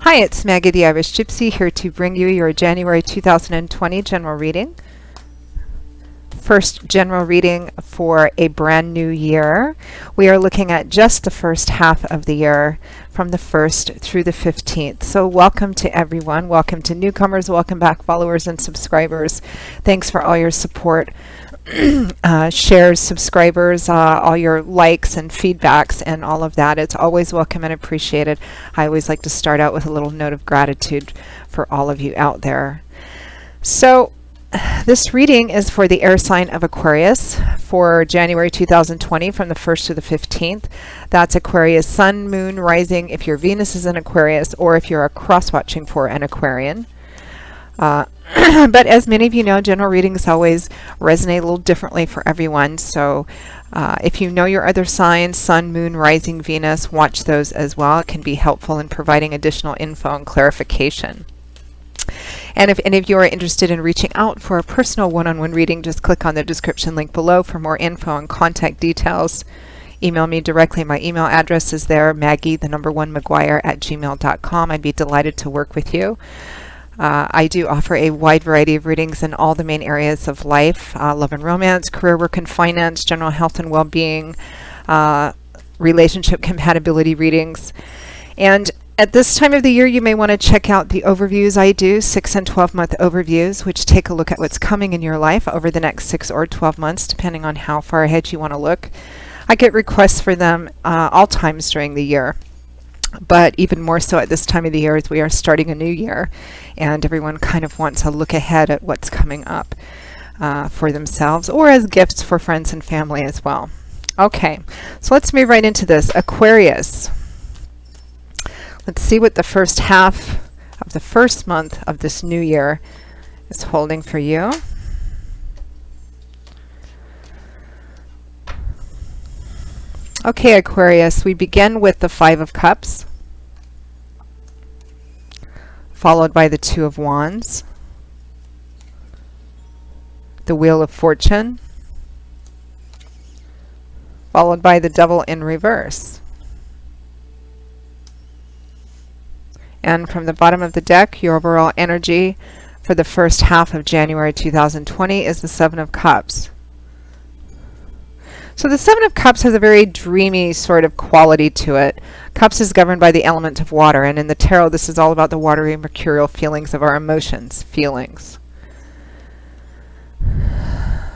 Hi, it's Maggie the Irish Gypsy here to bring you your January 2020 general reading. First general reading for a brand new year. We are looking at just the first half of the year from the 1st through the 15th. So welcome to everyone. Welcome to newcomers. Welcome back followers and subscribers. Thanks for all your support. Shares, subscribers, all your likes and feedbacks and all of that. It's always welcome and appreciated. I always like to start out with a little note of gratitude for all of you out there. So this reading is for the air sign of Aquarius for January 2020 from the 1st to the 15th. That's Aquarius sun, moon, rising if your Venus is in Aquarius or if you're a cross-watching for an Aquarian. But as many of you know, general readings always resonate a little differently for everyone. So if you know your other signs, sun, moon, rising, Venus, watch those as well. It can be helpful in providing additional info and clarification. And if any of you are interested in reaching out for a personal one-on-one reading, just click on the description link below for more info and contact details. Email me directly. My email address is there, maggie1mcguire@gmail.com. I'd be delighted to work with you. I do offer a wide variety of readings in all the main areas of life, love and romance, career, work and finance, general health and well-being, relationship compatibility readings. And at this time of the year, you may want to check out the overviews I do, 6 and 12-month overviews, which take a look at what's coming in your life over the next 6 or 12 months, depending on how far ahead you want to look. I get requests for them all times during the year. But even more so at this time of the year as we are starting a new year and everyone kind of wants a look ahead at what's coming up for themselves or as gifts for friends and family as well. Okay, so let's move right into this. Aquarius. Let's see what the first half of the first month of this new year is holding for you. Okay, Aquarius, we begin with the 5 of Cups, followed by the 2 of Wands, the Wheel of Fortune, followed by the Devil in reverse. And from the bottom of the deck, your overall energy for the first half of January 2020 is the 7 of Cups. So the 7 of Cups has a very dreamy sort of quality to it. Cups is governed by the element of water, and in the tarot this is all about the watery mercurial feelings of our emotions, feelings.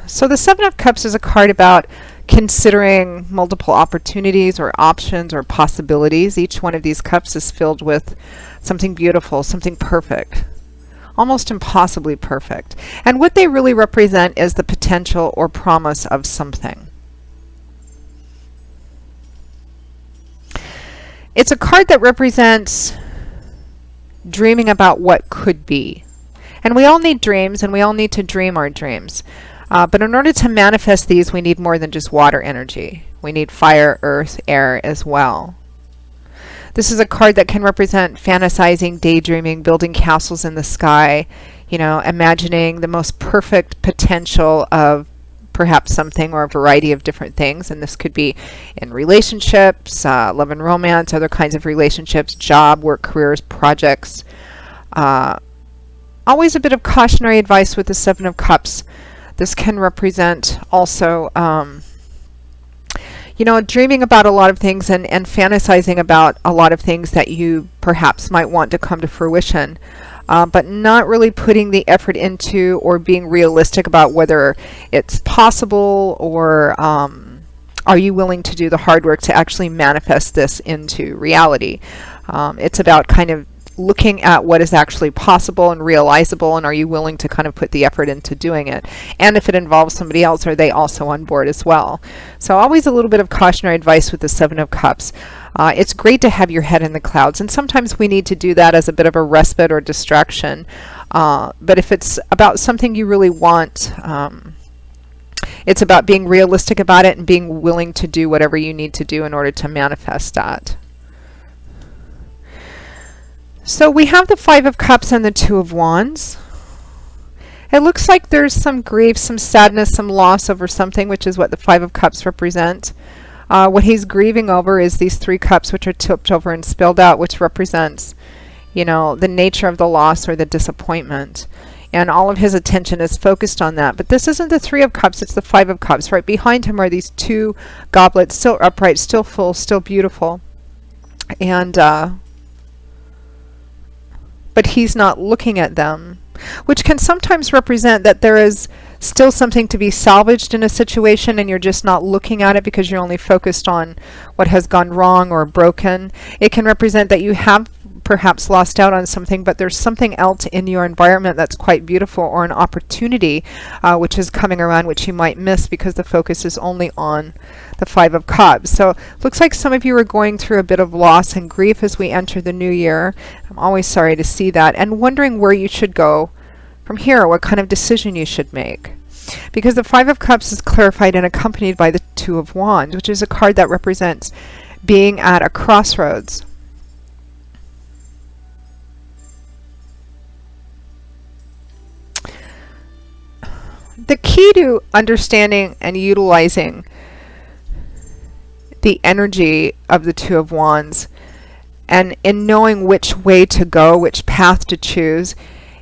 So the 7 of Cups is a card about considering multiple opportunities or options or possibilities. Each one of these cups is filled with something beautiful, something perfect, almost impossibly perfect. And what they really represent is the potential or promise of something. It's a card that represents dreaming about what could be. And we all need dreams, and we all need to dream our dreams. But in order to manifest these, we need more than just water energy. We need fire, earth, air as well. This is a card that can represent fantasizing, daydreaming, building castles in the sky, you know, imagining the most perfect potential of perhaps something or a variety of different things. And this could be in relationships, love and romance, other kinds of relationships, job, work, careers, projects. Always a bit of cautionary advice with the 7 of Cups. This can represent also, you know, dreaming about a lot of things and fantasizing about a lot of things that you perhaps might want to come to fruition. But not really putting the effort into or being realistic about whether it's possible or are you willing to do the hard work to actually manifest this into reality. It's about kind of looking at what is actually possible and realizable, and are you willing to kind of put the effort into doing it. And if it involves somebody else, are they also on board as well? So always a little bit of cautionary advice with the 7 of Cups. It's great to have your head in the clouds, and sometimes we need to do that as a bit of a respite or distraction. But if it's about something you really want, it's about being realistic about it and being willing to do whatever you need to do in order to manifest that. So we have the 5 of Cups and the 2 of Wands. It looks like there's some grief, some sadness, some loss over something, which is what the 5 of Cups represent. What he's grieving over is these 3 cups which are tipped over and spilled out, which represents, you know, the nature of the loss or the disappointment. And all of his attention is focused on that. But this isn't the Three of Cups, it's the Five of Cups. Right behind him are these two goblets, still upright, still full, still beautiful. And, but he's not looking at them, which can sometimes represent that there is still something to be salvaged in a situation and you're just not looking at it because you're only focused on what has gone wrong or broken. It can represent that you have perhaps lost out on something, but there's something else in your environment that's quite beautiful, or an opportunity which is coming around which you might miss because the focus is only on the Five of Cups. So looks like some of you are going through a bit of loss and grief as we enter the new year. I'm always sorry to see that, and wondering where you should go from here, what kind of decision you should make. Because the Five of Cups is clarified and accompanied by the Two of Wands, which is a card that represents being at a crossroads. The key to understanding and utilizing the energy of the Two of Wands, and in knowing which way to go, which path to choose,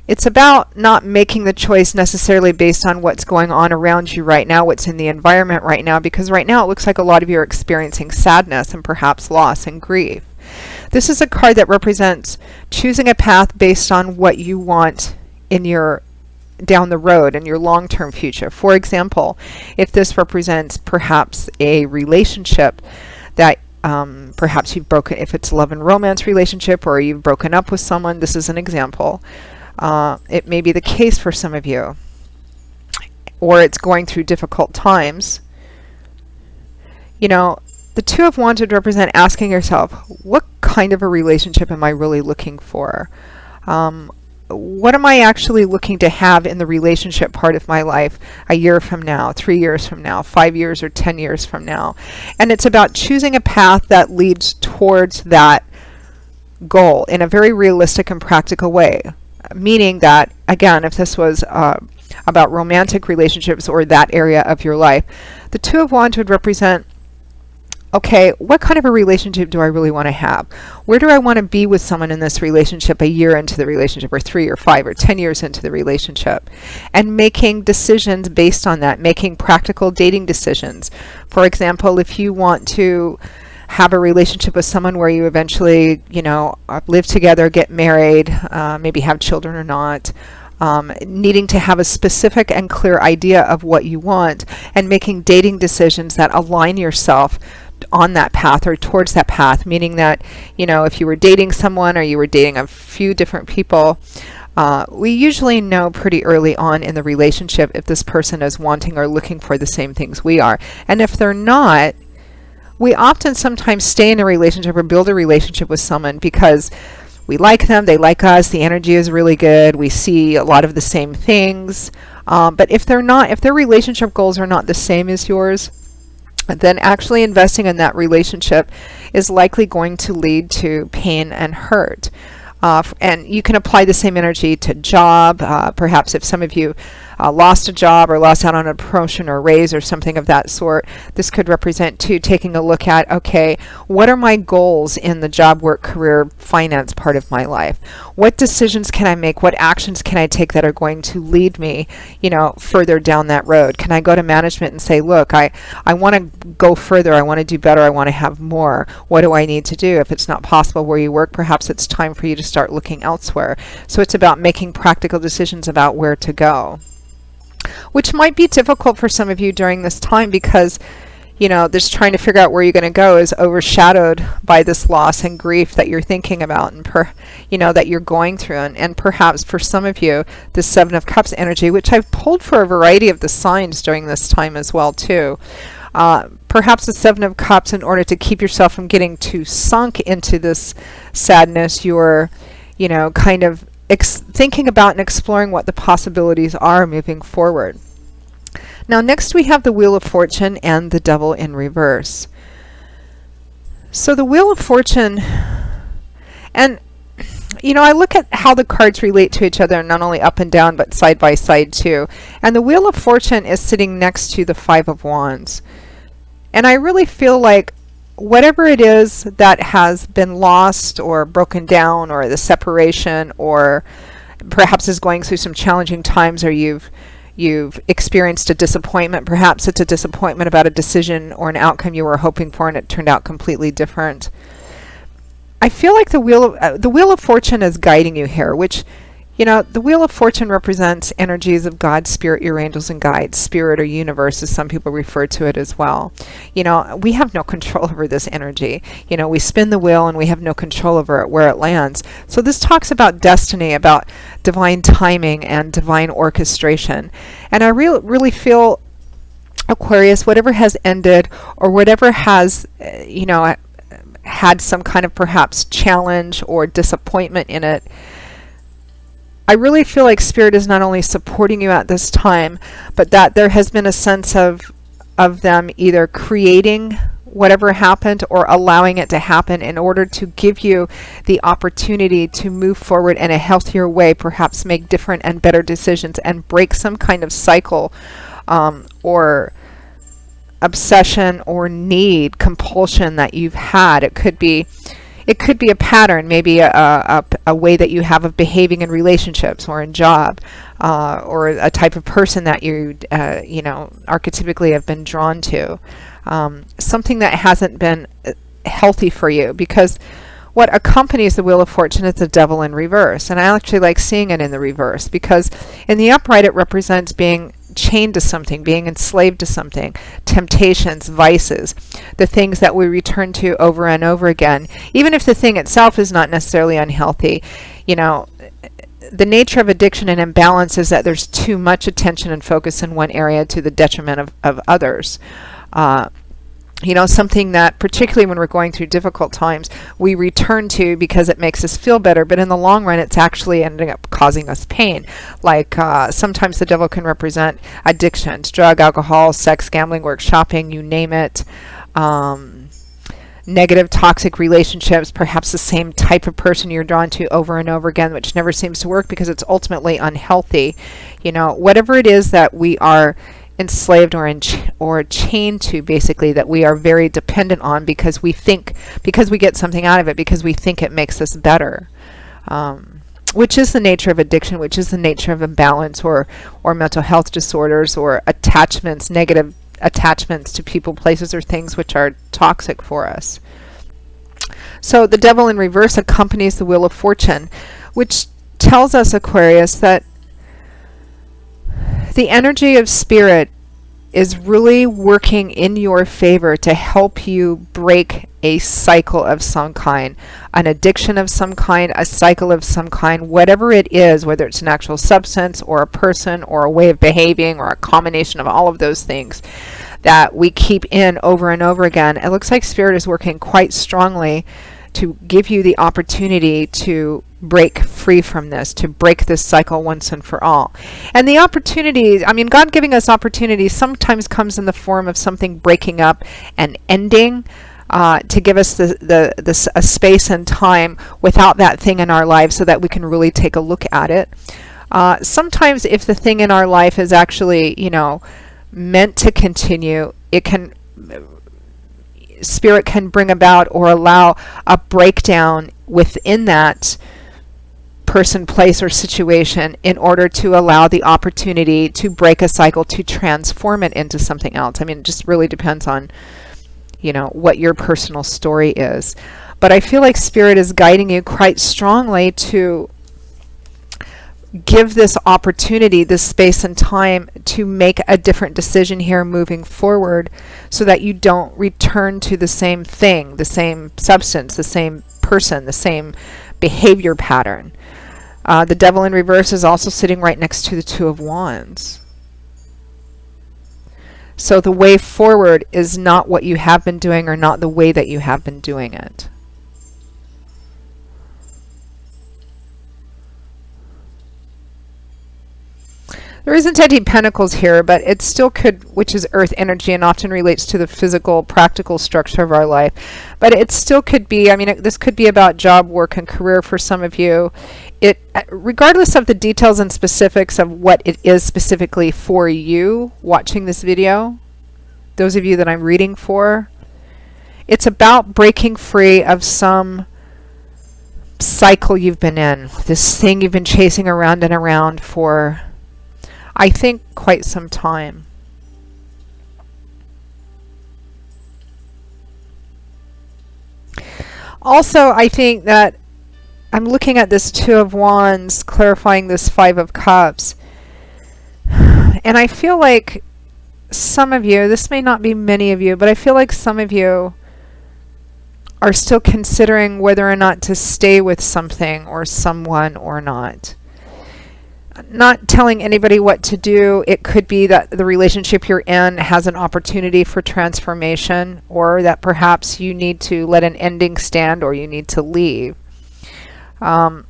it's about not making the choice necessarily based on what's going on around you right now, what's in the environment right now, because right now it looks like a lot of you are experiencing sadness and perhaps loss and grief. This is a card that represents choosing a path based on what you want in your down the road in your long-term future. For example, if this represents perhaps a relationship that perhaps you've broken, if it's a love and romance relationship, or you've broken up with someone, this is an example. It may be the case for some of you, or it's going through difficult times. You know, the Two of Wands would represent asking yourself, what kind of a relationship am I really looking for? What am I actually looking to have in the relationship part of my life a year from now, 3 years from now, 5 years or 10 years from now? And it's about choosing a path that leads towards that goal in a very realistic and practical way. Meaning that, again, if this was about romantic relationships or that area of your life, the Two of Wands would represent, okay, what kind of a relationship do I really want to have? Where do I want to be with someone in this relationship a year into the relationship, or 3 or 5 or 10 years into the relationship? And making decisions based on that, making practical dating decisions. For example, if you want to have a relationship with someone where you eventually, you know, live together, get married, maybe have children or not, needing to have a specific and clear idea of what you want, and making dating decisions that align yourself on that path or towards that path, meaning that, you know, if you were dating someone or you were dating a few different people, we usually know pretty early on in the relationship if this person is wanting or looking for the same things we are. And if they're not, we often sometimes stay in a relationship or build a relationship with someone because we like them, they like us, the energy is really good, we see a lot of the same things. But if they're not, if their relationship goals are not the same as yours, then actually investing in that relationship is likely going to lead to pain and hurt. And you can apply the same energy to job. Perhaps if some of you lost a job or lost out on a promotion or raise or something of that sort, this could represent too taking a look at, okay, what are my goals in the job, work, career, finance part of my life? What decisions can I make? What actions can I take that are going to lead me, you know, further down that road? Can I go to management and say, look, I want to go further, I want to do better, I want to have more. What do I need to do? If it's not possible where you work, perhaps it's time for you to start looking elsewhere. So it's about making practical decisions about where to go, which might be difficult for some of you during this time because, you know, this trying to figure out where you're going to go is overshadowed by this loss and grief that you're thinking about and you know, that you're going through. And perhaps for some of you, the Seven of Cups energy, which I've pulled for a variety of the signs during this time as well too. Perhaps the Seven of Cups, in order to keep yourself from getting too sunk into this sadness, you're, you know, kind of thinking about and exploring what the possibilities are moving forward. Now next we have the Wheel of Fortune and the Devil in reverse. So the Wheel of Fortune, and you know, I look at how the cards relate to each other, not only up and down but side by side too. And the Wheel of Fortune is sitting next to the Five of Wands. And I really feel like whatever it is that has been lost or broken down, or the separation, or perhaps is going through some challenging times, or you've experienced a disappointment. Perhaps it's a disappointment about a decision or an outcome you were hoping for and it turned out completely different. I feel like the Wheel of Fortune is guiding you here, which, you know, the Wheel of Fortune represents energies of God, Spirit, your angels, and guides. Spirit, or universe, as some people refer to it as well. You know, we have no control over this energy. You know, we spin the wheel and we have no control over it, where it lands. So this talks about destiny, about divine timing and divine orchestration. And I really feel, Aquarius, whatever has ended, or whatever has, you know, had some kind of perhaps challenge or disappointment in it, I really feel like Spirit is not only supporting you at this time, but that there has been a sense of them either creating whatever happened or allowing it to happen in order to give you the opportunity to move forward in a healthier way, perhaps make different and better decisions, and break some kind of cycle or obsession or need, compulsion that you've had. It could be a pattern, maybe a way that you have of behaving in relationships or in job, or a type of person that you know, archetypically have been drawn to. Something that hasn't been healthy for you, because what accompanies the Wheel of Fortune is the Devil in reverse. And I actually like seeing it in the reverse, because in the upright it represents being chained to something, being enslaved to something, temptations, vices, the things that we return to over and over again, even if the thing itself is not necessarily unhealthy. You know, the nature of addiction and imbalance is that there's too much attention and focus in one area to the detriment of others. You know, something that, particularly when we're going through difficult times, we return to because it makes us feel better, but in the long run it's actually ending up causing us pain. Like sometimes the devil can represent addictions, drug, alcohol, sex, gambling, work, shopping, you name it. Negative, toxic relationships, perhaps the same type of person you're drawn to over and over again, which never seems to work because it's ultimately unhealthy. You know, whatever it is that we are enslaved or chained to, basically, that we are very dependent on because we get something out of it, because we think it makes us better, which is the nature of addiction, which is the nature of imbalance or mental health disorders, or attachments, negative attachments to people, places, or things which are toxic for us. So the Devil in reverse accompanies the Wheel of Fortune, which tells us, Aquarius, that the energy of Spirit is really working in your favor to help you break a cycle of some kind, an addiction of some kind, a cycle of some kind, whatever it is, whether it's an actual substance or a person or a way of behaving or a combination of all of those things that we keep in over and over again. It looks like Spirit is working quite strongly to give you the opportunity to break free from this, to break this cycle once and for all. And the opportunity, I mean, God giving us opportunities sometimes comes in the form of something breaking up and ending, to give us a space and time without that thing in our lives so that we can really take a look at it. Sometimes if the thing in our life is actually, you know, meant to continue, it can, Spirit can bring about or allow a breakdown within that person, place, or situation in order to allow the opportunity to break a cycle, to transform it into something else. I mean, it just really depends on, you know, what your personal story is. But I feel like Spirit is guiding you quite strongly to give this opportunity, this space and time, to make a different decision here moving forward, so that you don't return to the same thing, the same substance, the same person, the same behavior pattern. The Devil in reverse is also sitting right next to the Two of Wands. So the way forward is not what you have been doing, or not the way that you have been doing it. There isn't any pentacles here, but it still could, which is earth energy and often relates to the physical, practical structure of our life. But it still could be, I mean, this could be about job, work, and career for some of you. It, regardless of the details and specifics of what it is specifically for you watching this video, those of you that I'm reading for, It's about breaking free of some cycle you've been in, this thing you've been chasing around and around for, I think, quite some time. Also, I think that I'm looking at this Two of Wands, clarifying this Five of Cups, and I feel like some of you, this may not be many of you, but I feel like some of you are still considering whether or not to stay with something or someone or not. Not telling anybody what to do. It could be that the relationship you're in has an opportunity for transformation, or that perhaps you need to let an ending stand, or you need to leave. The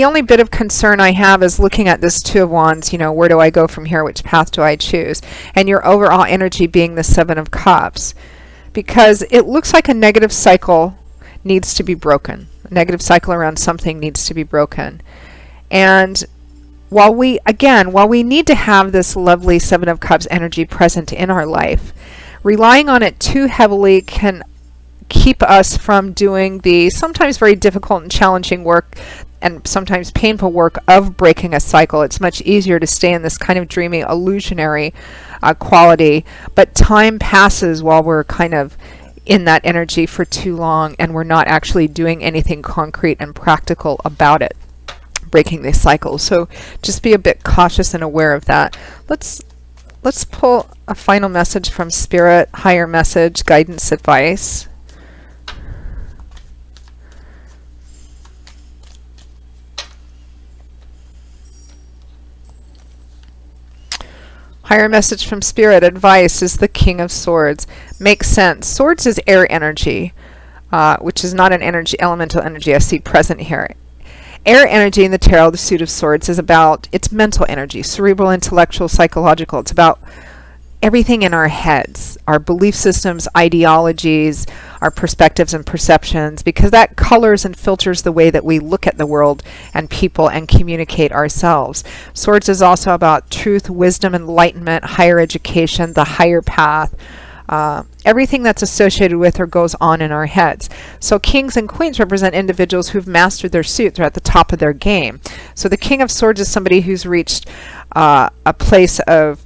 only bit of concern I have is looking at this Two of Wands, you know, where do I go from here? Which path do I choose? And your overall energy being the Seven of Cups. Because it looks like a negative cycle needs to be broken. A negative cycle around something needs to be broken. And while we need to have this lovely Seven of Cups energy present in our life, relying on it too heavily can keep us from doing the sometimes very difficult and challenging work and sometimes painful work of breaking a cycle. It's much easier to stay in this kind of dreamy, illusionary quality, but time passes while we're kind of in that energy for too long, and we're not actually doing anything concrete and practical about it, breaking this cycle. So just be a bit cautious and aware of that. Let's pull a final message from Spirit, higher message, guidance, advice. Higher message from Spirit, advice, is the King of Swords. Makes sense. Swords is air energy, which is not an energy, elemental energy I see present here. Air energy in the tarot, the suit of swords, is about, it's mental energy, cerebral, intellectual, psychological. It's about everything in our heads, our belief systems, ideologies, our perspectives and perceptions, because that colors and filters the way that we look at the world and people and communicate ourselves. Swords is also about truth, wisdom, enlightenment, higher education, the higher path, everything that's associated with or goes on in our heads. So kings and queens represent individuals who've mastered their suit. They're at the top of their game. So the King of Swords is somebody who's reached a place of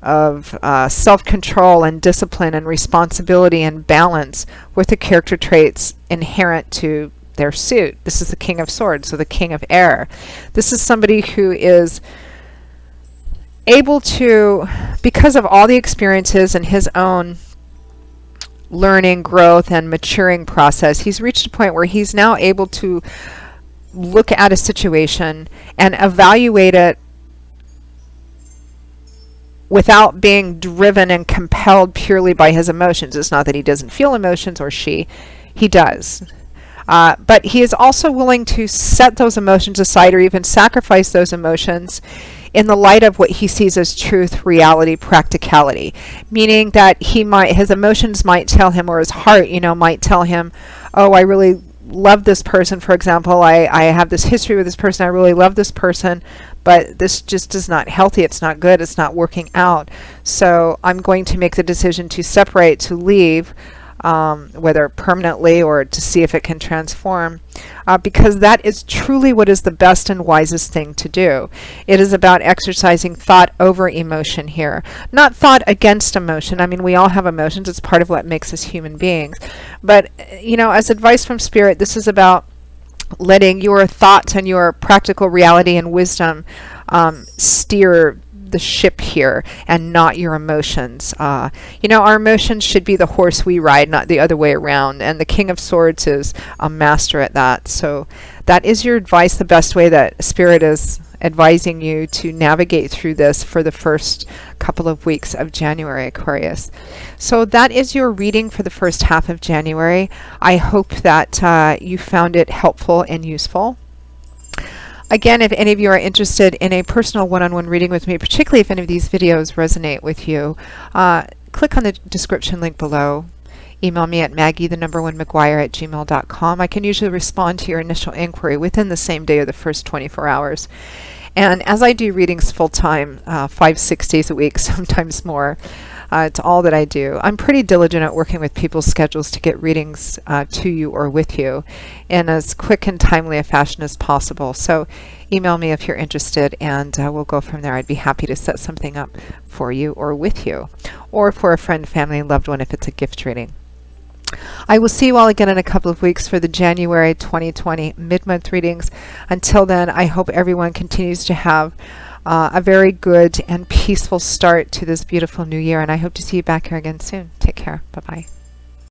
self-control and discipline and responsibility and balance with the character traits inherent to their suit. This is the King of Swords, so the King of Air. This is somebody who is able to, because of all the experiences and his own learning, growth, and maturing process, he's reached a point where he's now able to look at a situation and evaluate it without being driven and compelled purely by his emotions. It's not that he doesn't feel emotions, or he does. But he is also willing to set those emotions aside, or even sacrifice those emotions in the light of what he sees as truth, reality, practicality. Meaning that his emotions might tell him, or his heart, might tell him, oh, I really love this person, for example. I have this history with this person. I really love this person, but this just is not healthy. It's not good. It's not working out. So I'm going to make the decision to separate, to leave, whether permanently or to see if it can transform, because that is truly what is the best and wisest thing to do. It is about exercising thought over emotion here. Not thought against emotion. I mean, we all have emotions. It's part of what makes us human beings. But, as advice from Spirit, this is about letting your thoughts and your practical reality and wisdom steer the ship here, and not your emotions. Our emotions should be the horse we ride, not the other way around. And the King of Swords is a master at that. So that is your advice, the best way that Spirit is advising you to navigate through this for the first couple of weeks of January, Aquarius. So that is your reading for the first half of January. I hope that you found it helpful and useful. Again, if any of you are interested in a personal one-on-one reading with me, particularly if any of these videos resonate with you, click on the description link below. Email me at maggie1mcguire@gmail.com. I can usually respond to your initial inquiry within the same day or the first 24 hours. And as I do readings full-time, 5-6 days a week, sometimes more, It's all that I do. I'm pretty diligent at working with people's schedules to get readings to you or with you in as quick and timely a fashion as possible. So email me if you're interested, and we'll go from there. I'd be happy to set something up for you or with you, or for a friend, family, and loved one if it's a gift reading. I will see you all again in a couple of weeks for the January 2020 mid-month readings. Until then, I hope everyone continues to have a very good and peaceful start to this beautiful new year, and I hope to see you back here again soon. Take care. Bye-bye.